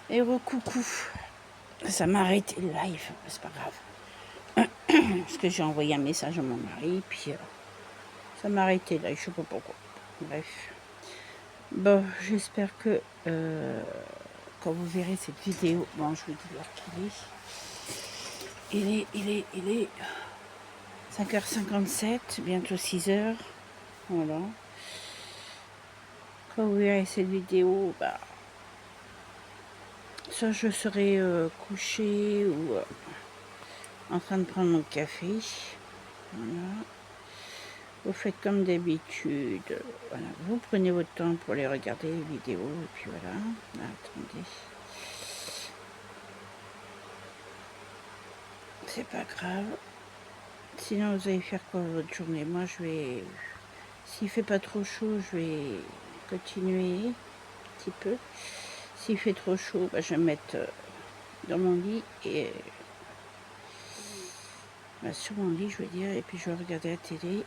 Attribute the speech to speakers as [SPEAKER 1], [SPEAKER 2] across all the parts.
[SPEAKER 1] Et recoucou. Ça m'a arrêté le live, c'est pas grave. Parce que j'ai envoyé un message à mon mari, puis ça m'a arrêté là, je sais pas pourquoi. Bref. Bon, j'espère que quand vous verrez cette vidéo, bon, je vous dis l'heure qu'il est. Il est 5h57, bientôt 6h. Voilà. Quand vous verrez cette vidéo, bah, soit je serai couchée ou en train de prendre mon café. Voilà. Vous faites comme d'habitude. Voilà. Vous prenez votre temps pour les regarder les vidéos. Et puis voilà. Là, attendez. C'est pas grave. Sinon, vous allez faire quoi votre journée? Moi, je vais... S'il fait pas trop chaud, je vais continuer un petit peu. S'il fait trop chaud, bah, je vais me mettre dans mon lit et... Bah, sur mon lit, je veux dire. Et puis, je vais regarder la télé.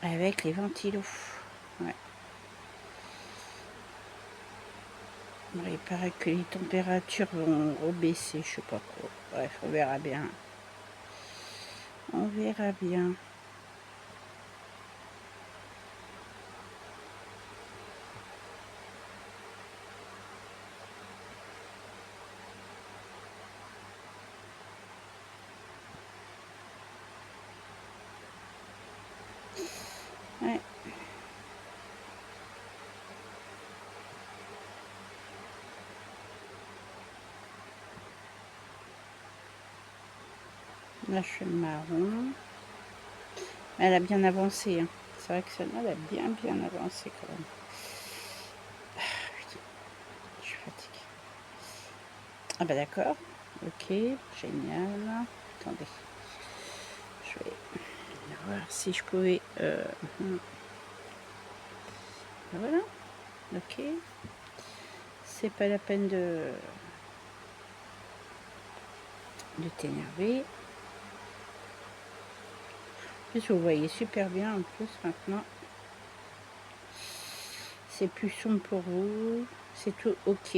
[SPEAKER 1] Avec les ventilos. Ouais. Il paraît que les températures vont rebaisser, je sais pas quoi. Bref, on verra bien. On verra bien. Ouais. Là, je fais le marron. Elle a bien avancé. Hein. C'est vrai que celle-là, elle a bien avancé quand même. Ah, putain, je suis fatiguée. Ah bah d'accord. Ok, génial. Attendez. Je vais voir si je pouvais... Voilà. Ok. C'est pas la peine de t'énerver. En plus, vous voyez super bien en plus maintenant. C'est plus sombre pour vous. C'est tout ok.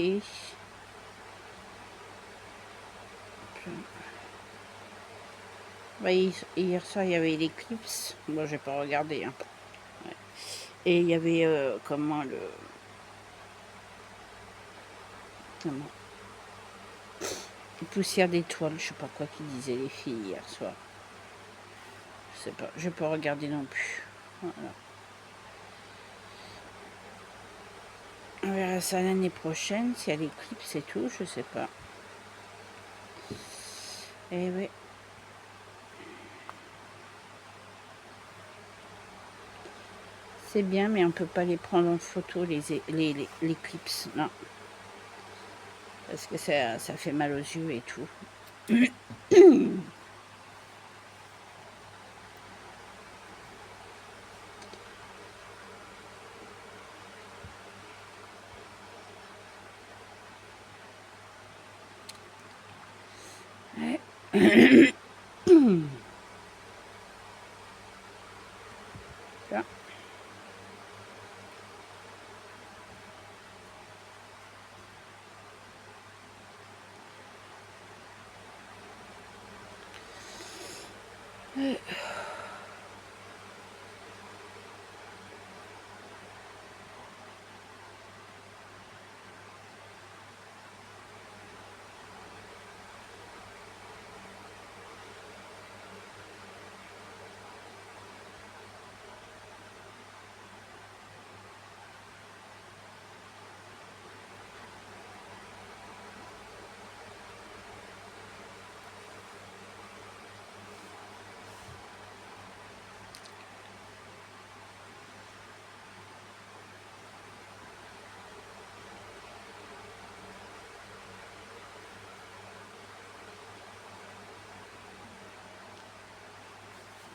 [SPEAKER 1] Bah, hier soir, il y avait l'éclipse. Bon, j'ai pas regardé. Hein. Ouais. Et il y avait comment le... Comment poussière d'étoiles, je sais pas quoi qu'ils disaient les filles hier soir. Je sais pas, je peux regarder non plus. Voilà. On verra ça l'année prochaine, si y a l'éclipse et tout, je sais pas. Eh oui. C'est bien, mais on peut pas les prendre en photo, l'éclipse, non. Parce que ça fait mal aux yeux et tout. Là.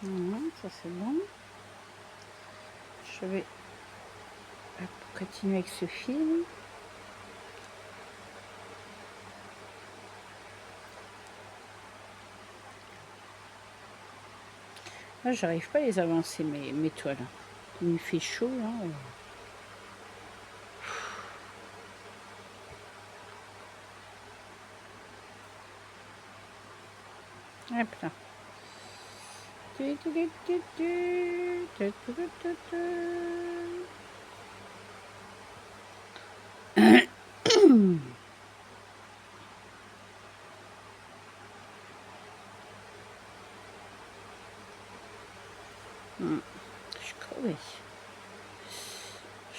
[SPEAKER 1] Voilà, ça c'est bon. Je vais continuer avec ce film. Ah, j'arrive pas à les avancer, mes toiles. Il fait chaud, là. Hop là.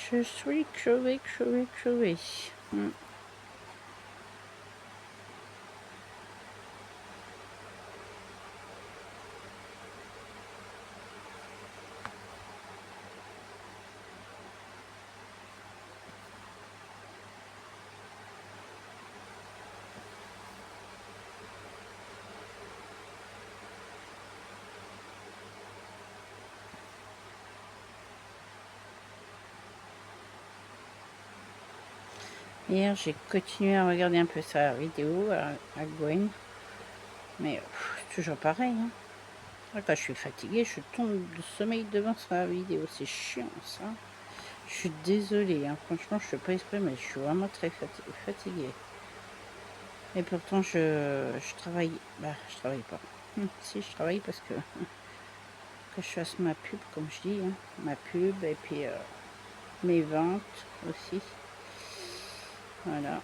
[SPEAKER 1] Je suis crevée. Je suis crevée. Hier, j'ai continué à regarder un peu sa vidéo à Gwen. Mais toujours pareil. Hein. Quand je suis fatiguée, je tombe de sommeil devant sa vidéo. C'est chiant, ça. Je suis désolée. Hein. Franchement, je ne fais pas exprès, mais je suis vraiment très fatiguée. Et pourtant, je travaille. Bah, je travaille pas. Si, je travaille parce que je fasse ma pub, comme je dis. Hein. Ma pub et puis mes ventes aussi. Voilà.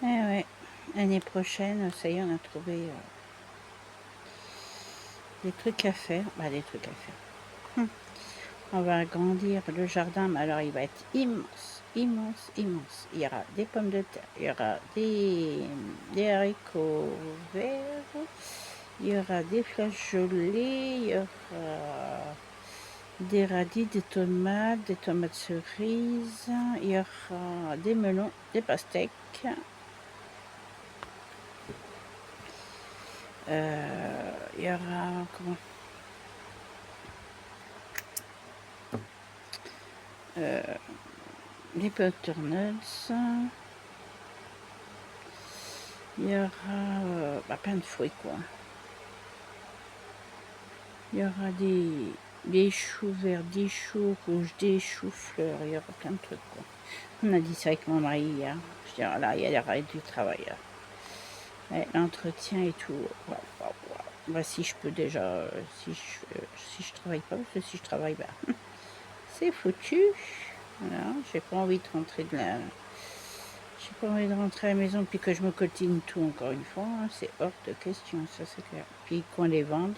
[SPEAKER 1] Eh ouais. L'année prochaine, ça y est, on a trouvé des trucs à faire. Bah, des trucs à faire. On va agrandir le jardin, mais alors il va être immense, immense, immense. Il y aura des pommes de terre, il y aura des haricots verts, il y aura des flageolets, il y aura des radis, des tomates cerises, il y aura des melons, des pastèques. Il y aura comment des butternuts. Il y aura plein de fruits quoi. Il y aura des choux verts, des choux rouges, des choux fleurs. Il y aura plein de trucs quoi. On a dit ça avec mon mari hier. Je dis là il y a du travail. L'entretien et tout. Bah, si je peux déjà, si je travaille pas, parce que si je travaille, bah, c'est foutu. Voilà, j'ai pas envie de rentrer j'ai pas envie de rentrer à la maison puis que je me cotine tout encore une fois. Hein, c'est hors de question, ça c'est clair. Puis qu'on les vende.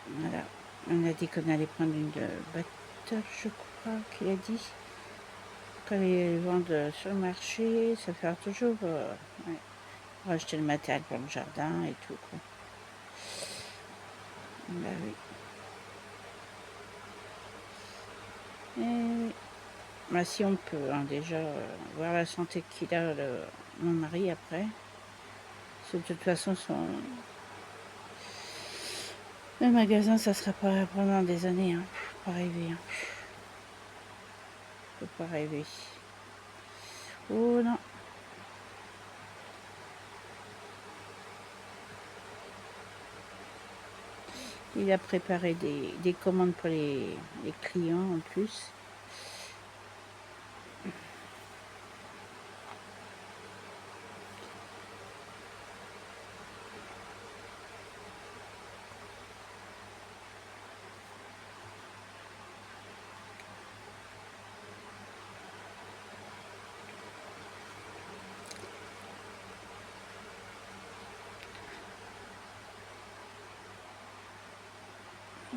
[SPEAKER 1] Voilà. On a dit qu'on allait prendre une batteur, je crois qu'il a dit. Qu'on les vendre sur le marché, ça fait toujours. Ouais. pour acheter le matériel pour le jardin et tout, quoi. Bah oui. Et oui. Bah, si on peut, hein, déjà, voir la santé qu'il a, mon mari, après. Parce que de toute façon, le magasin, ça sera pas pendant des années, hein. Faut pas rêver, hein. Faut pas rêver. Oh non. Il a préparé des commandes pour les clients en plus.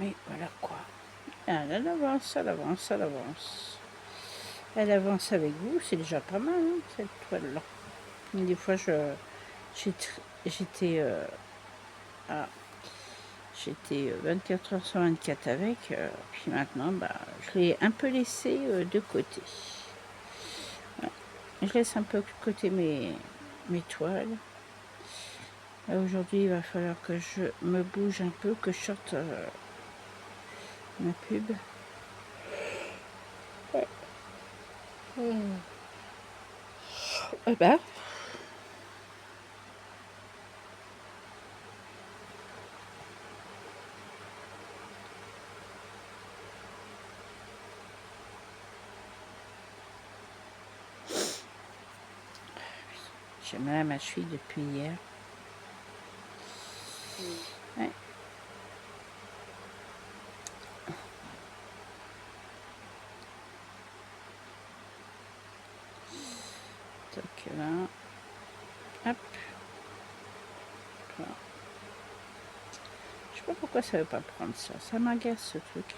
[SPEAKER 1] Mais voilà quoi. Ah, elle avance, elle avance, elle avance. Elle avance avec vous, c'est déjà pas mal, hein, cette toile-là. Des fois, j'étais j'étais 24 heures sur 24 avec, puis maintenant, bah, je l'ai un peu laissé de côté. Ouais. Je laisse un peu de côté mes toiles. Aujourd'hui, il va falloir que je me bouge un peu, que je sorte ma pub. Bah, j'ai mal à ma cheville depuis hier. Ouais. Donc là, hop. Voilà. Je sais pas pourquoi ça veut pas prendre ça. Ça m'agace ce truc.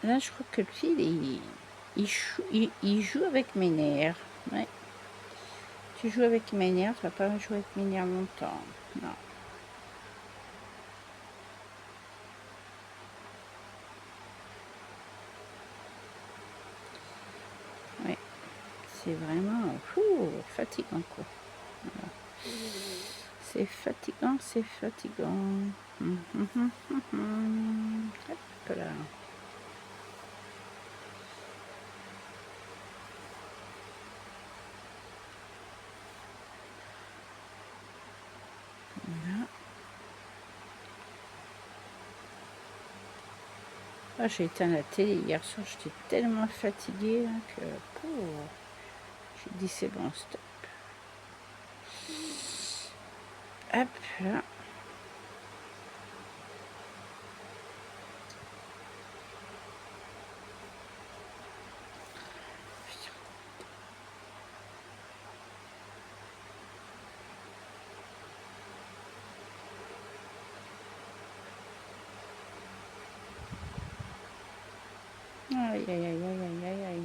[SPEAKER 1] Là, je crois que le fil, il joue avec mes nerfs. Ouais. Tu joues avec mes nerfs, tu vas pas jouer avec mes nerfs longtemps. Non. Ouais. C'est vraiment fatigant, quoi. Voilà. C'est fatigant, c'est fatigant. Hop là. Voilà. Ah, j'ai éteint la télé hier soir, j'étais tellement fatiguée hein, que j'ai dit c'est bon, stop. Hop là. Aïe, aïe, aïe, aïe, aïe, aïe.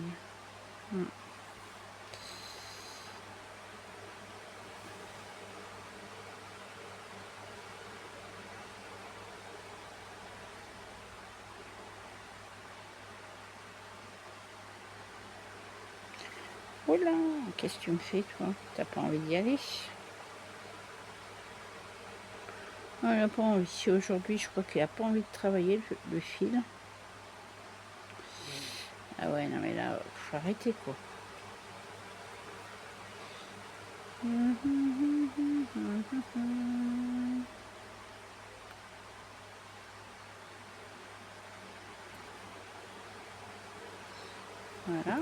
[SPEAKER 1] Oh là, qu'est-ce que tu me fais, toi? T'as pas envie d'y aller? Non, il n'a pas envie. Si aujourd'hui, je crois qu'il a pas envie de travailler, le fil. Ah ouais, non mais là, faut arrêter, quoi. Voilà.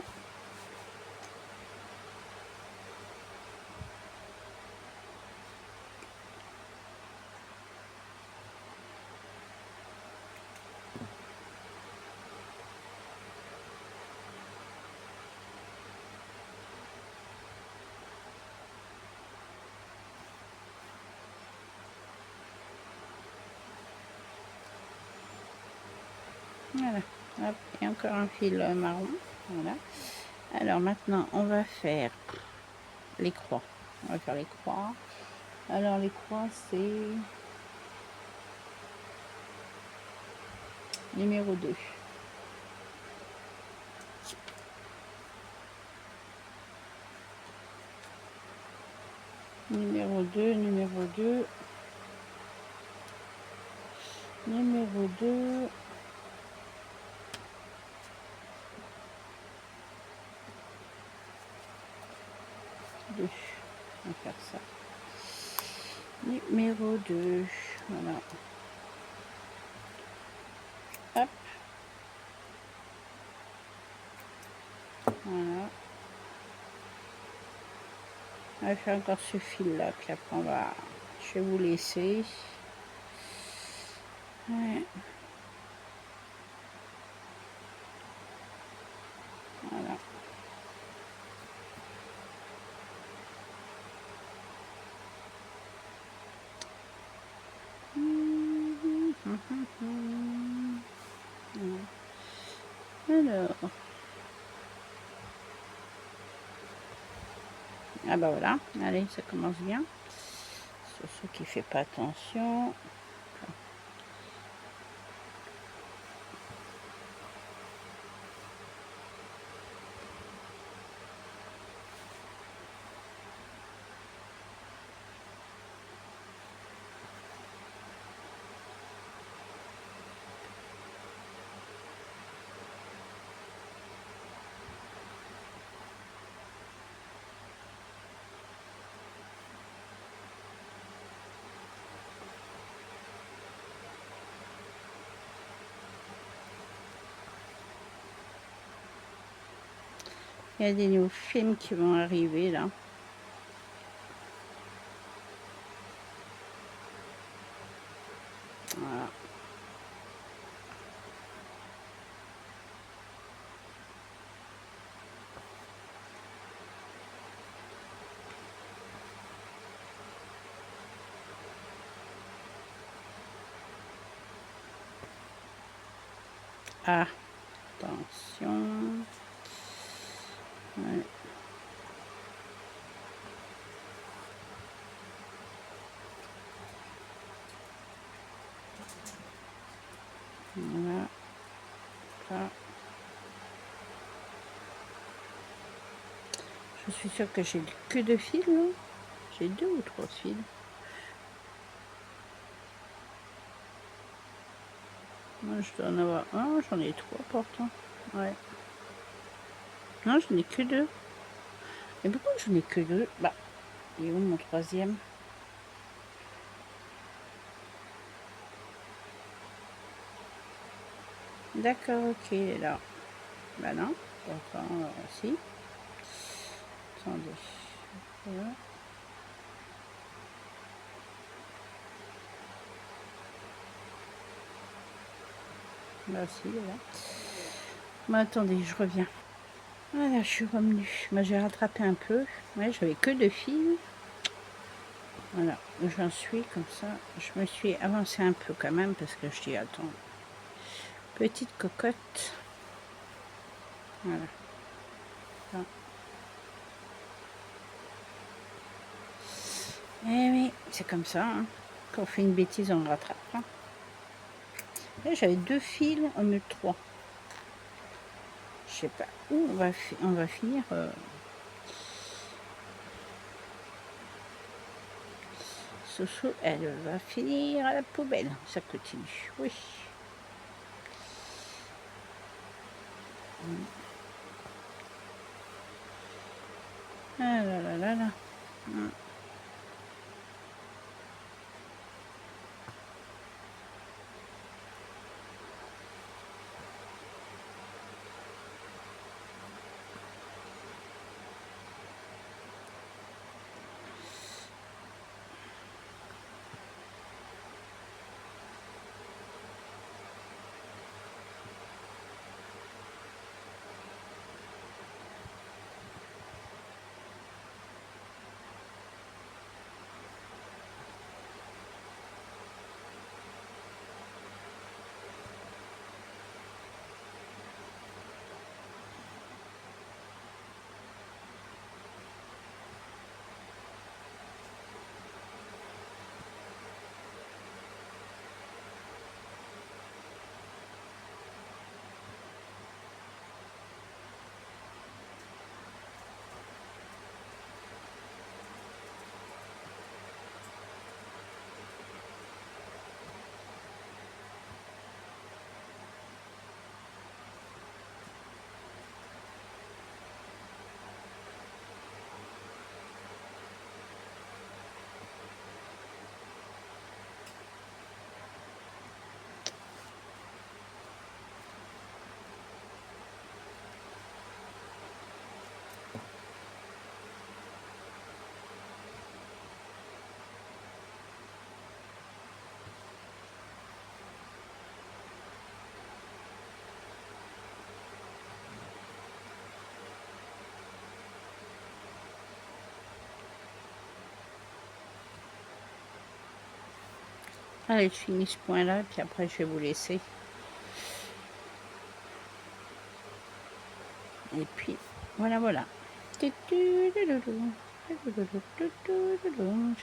[SPEAKER 1] Voilà. Hop, et encore un fil marron. Voilà. Alors maintenant, on va faire les croix. On va faire les croix. Alors les croix, c'est numéro 2. Numéro 2, numéro 2. Numéro 2. On va faire ça. Numéro 2. Voilà. Hop. Voilà. On va faire encore ce fil là, puis après je vais vous laisser. Ouais. Voilà. Alors. Ah bah voilà, allez, ça commence bien. Sur ceux qui ne fait pas attention. Il y a des nouveaux films qui vont arriver là. Voilà. Ah, attention. Ouais. Voilà. Ça. Je suis sûre que j'ai que 2 fils. J'ai 2 ou 3 fils. Moi, je dois en avoir un. J'en ai 3 pourtant. Ouais. Non, je n'ai que 2. Et pourquoi je n'ai que 2? Bah, il est où mon 3e? D'accord, ok, il est là. Bah non, pourtant, si. Attendez. Voilà. Bah si, il est là. Bah attendez, je reviens. Voilà, je suis revenue. Moi, j'ai rattrapé un peu. Ouais, j'avais que 2 fils. Voilà, j'en suis comme ça. Je me suis avancée un peu quand même parce que je dis, attends, petite cocotte. Voilà. Là. Eh oui, c'est comme ça. Hein. Quand on fait une bêtise, on le rattrape. Hein. Là, j'avais 2 fils, on met 3. Je sais pas où on va finir. Soso, elle va finir à la poubelle. Ça continue. Oui. Ah là là là là. Allez, je finis ce point-là, puis après, je vais vous laisser. Et puis, voilà, voilà. Je vais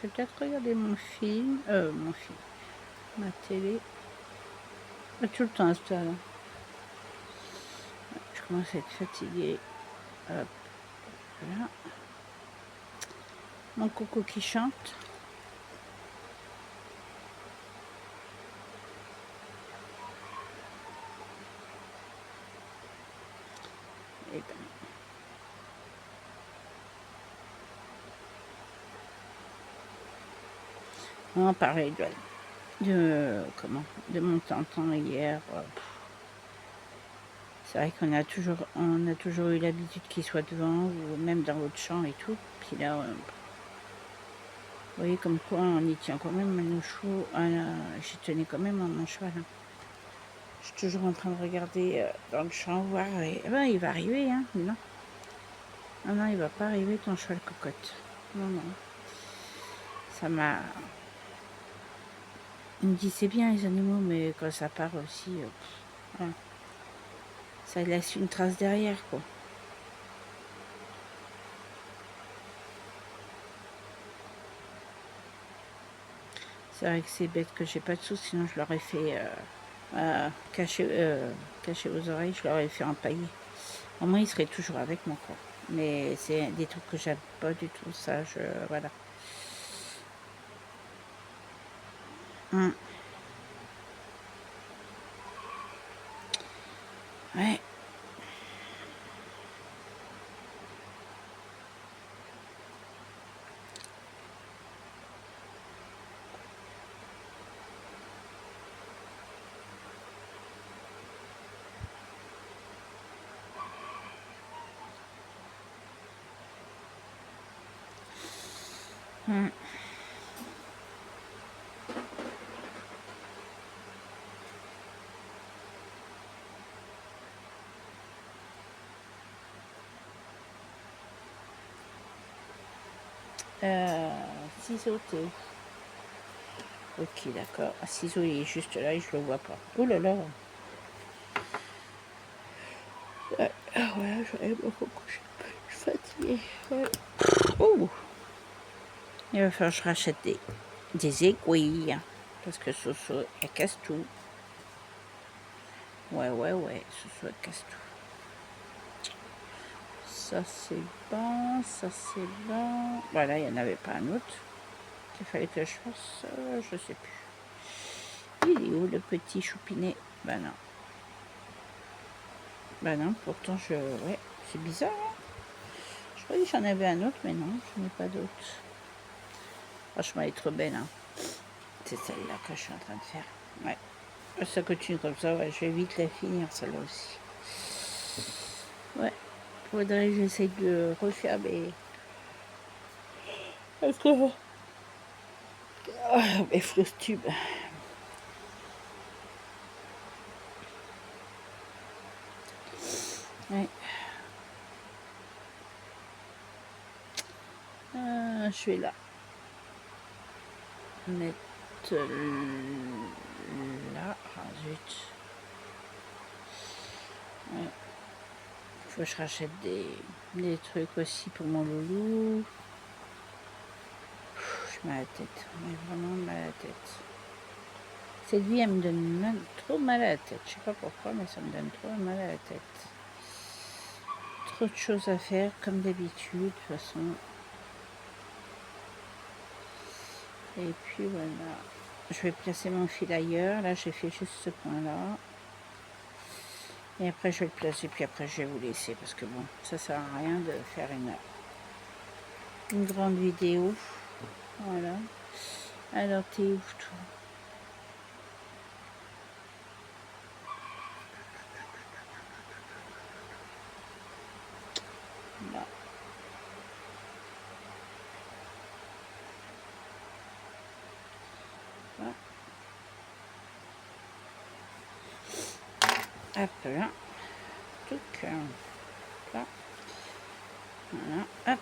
[SPEAKER 1] peut-être regarder mon film, ma télé. Tout le temps à ce là. Je commence à être fatiguée. Hop, voilà. Mon coco qui chante. Et ben. On parlait de mon tonton hier. C'est vrai qu'on on a toujours eu l'habitude qu'il soit devant, ou même dans votre champ et tout. Puis là, vous voyez comme quoi on y tient quand même à nos chevaux. J'y tenais quand même à mon cheval. Hein. Je suis toujours en train de regarder dans le champ, voir. Et, ben, il va arriver, hein. Non. Non, il va pas arriver ton cheval cocotte. Non, non. Ça m'a. Il me dit c'est bien les animaux, mais quand ça part aussi, voilà. Ça laisse une trace derrière, quoi. C'est vrai que c'est bête que j'ai pas de sous, sinon je l'aurais fait cacher aux oreilles, je l'aurais fait empailler. Au moins, il serait toujours avec moi, quoi. Mais c'est des trucs que j'aime pas du tout, ça, voilà. Ouais. Ciseauté. Ok, d'accord. Ciseau, il est juste là et je le vois pas. Oh là là. Ouais, j'aurais beaucoup couché. Je suis fatiguée. Ouais. Oh. Il va falloir que je rachète des aiguilles. Parce que Soso, elle casse tout. Ouais, Soso, elle casse tout. Ça, c'est bon. Ça, c'est bon. Voilà, il n'y en avait pas un autre qu'il fallait que je fasse. Je sais plus. Il est où le petit choupinet? Ben non. Ben non, pourtant ouais, c'est bizarre. Hein, je croyais que j'en avais un autre, mais non, je n'ai pas d'autre. Franchement, elle est trop belle. Hein. C'est celle-là que je suis en train de faire. Ouais. Ça continue comme ça, ouais, je vais vite la finir, celle-là aussi. Ouais. Faudrait que j'essaye de refaire mes fausses tubes. Ouais. Je vais là. Mettre là. Ah, zut. Ouais. Faut que je rachète des trucs aussi pour mon loulou. Je mal à la tête. Mais vraiment mal à la tête. Cette vie, elle me donne trop mal à la tête. Je sais pas pourquoi, mais ça me donne trop mal à la tête. Trop de choses à faire, comme d'habitude, de toute façon. Et puis voilà. Je vais placer mon fil ailleurs. Là, j'ai fait juste ce point-là. Et après, je vais le placer, puis après, je vais vous laisser. Parce que bon, ça sert à rien de faire une grande vidéo. Voilà. Alors, t'es où, toi? Là. Là. Hop là. Tout là. Voilà. Hop.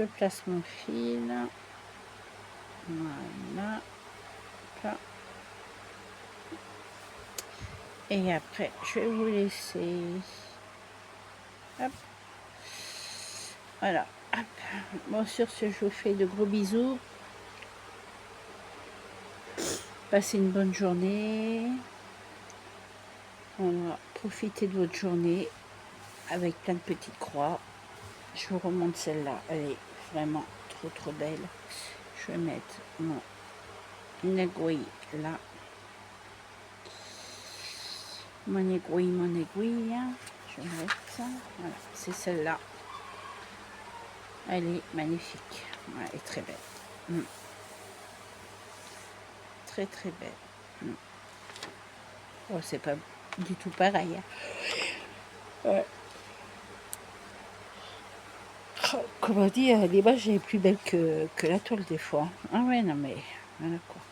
[SPEAKER 1] je place mon fil. Voilà. Là. Et après, je vais vous laisser. Hop. Voilà. Hop. Bon, sur ce, je vous fais de gros bisous. Passez une bonne journée. Voilà. Profitez de votre journée avec plein de petites croix. Je vous remonte celle-là. Elle est vraiment trop belle. Je vais mettre mon aiguille là. Mon aiguille. Je vais mettre ça. Voilà, c'est celle-là. Elle est magnifique. Ouais, elle est très belle. Très belle. Oh, c'est pas du tout pareil. Hein. Ouais. Comment dire, l'image est plus belle que la toile des fois. Ah ouais, non mais, voilà quoi.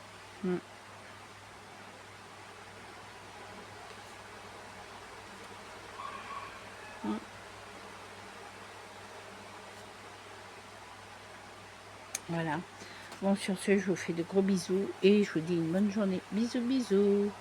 [SPEAKER 1] Voilà. Bon, sur ce, je vous fais de gros bisous et je vous dis une bonne journée. Bisous, bisous.